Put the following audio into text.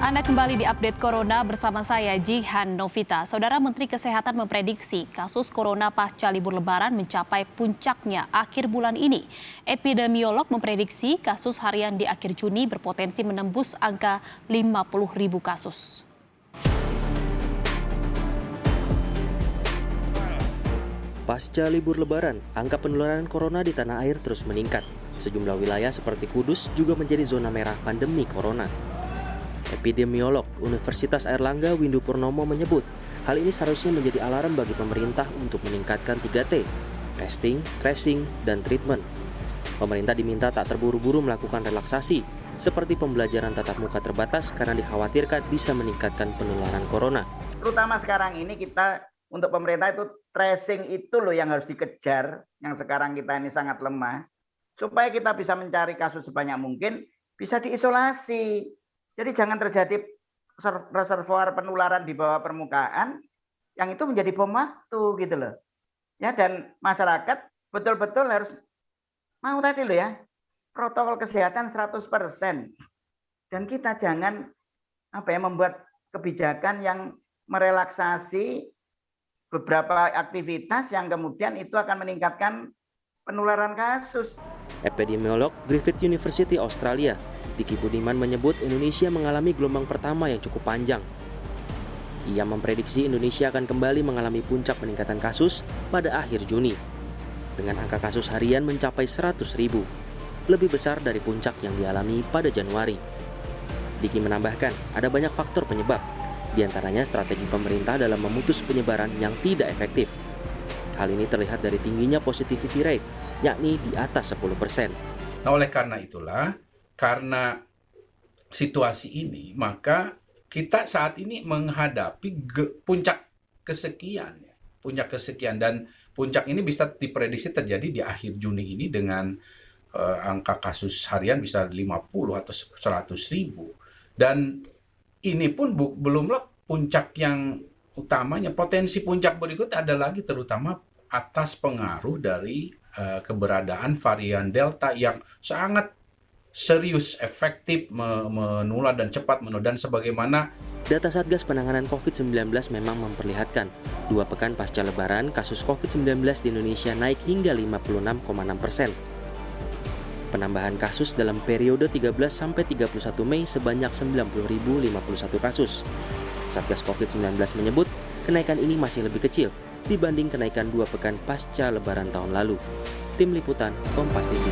Anda kembali di update Corona bersama saya Jihan Novita. Saudara Menteri Kesehatan memprediksi kasus Corona pasca libur Lebaran mencapai puncaknya akhir bulan ini. Epidemiolog memprediksi kasus harian di akhir Juni berpotensi menembus angka 50.000 kasus. Pasca libur Lebaran, angka penularan corona di tanah air terus meningkat. Sejumlah wilayah seperti Kudus juga menjadi zona merah pandemi corona. Epidemiolog Universitas Airlangga Windu Purnomo menyebut, hal ini seharusnya menjadi alarm bagi pemerintah untuk meningkatkan 3T, testing, tracing, dan treatment. Pemerintah diminta tak terburu-buru melakukan relaksasi, seperti pembelajaran tatap muka terbatas karena dikhawatirkan bisa meningkatkan penularan corona. Terutama sekarang ini kita untuk pemerintah itu tracing itu loh yang harus dikejar, yang sekarang kita ini sangat lemah, supaya kita bisa mencari kasus sebanyak mungkin, bisa diisolasi. Jadi jangan terjadi reservoir penularan di bawah permukaan yang itu menjadi bom waktu gitu loh. Ya, dan masyarakat betul-betul harus mau tadi loh ya, protokol kesehatan 100%. Dan kita jangan membuat kebijakan yang merelaksasi beberapa aktivitas yang kemudian itu akan meningkatkan penularan kasus. Epidemiolog Griffith University Australia, Diki Budiman menyebut Indonesia mengalami gelombang pertama yang cukup panjang. Ia memprediksi Indonesia akan kembali mengalami puncak peningkatan kasus pada akhir Juni, dengan angka kasus harian mencapai 100.000, lebih besar dari puncak yang dialami pada Januari. Diki menambahkan, ada banyak faktor penyebab, diantaranya strategi pemerintah dalam memutus penyebaran yang tidak efektif. Hal ini terlihat dari tingginya positivity rate, yakni di atas 10%. Nah, oleh karena itulah, karena situasi ini, maka kita saat ini menghadapi puncak kesekian. Puncak kesekian, dan puncak ini bisa diprediksi terjadi di akhir Juni ini dengan angka kasus harian bisa 50 atau 100.000. Dan ini pun belumlah puncak yang utamanya. Potensi puncak berikut ada lagi, terutama atas pengaruh dari keberadaan varian Delta yang sangat serius, efektif, menular dan cepat menular. Dan sebagaimana data Satgas Penanganan COVID-19 memang memperlihatkan 2 pekan pasca Lebaran, kasus COVID-19 di Indonesia naik hingga 56,6%. Penambahan kasus dalam periode 13 sampai 31 Mei sebanyak 90.051 kasus. Satgas COVID-19 menyebut kenaikan ini masih lebih kecil dibanding kenaikan 2 pekan pasca Lebaran tahun lalu. Tim Liputan Kompas TV.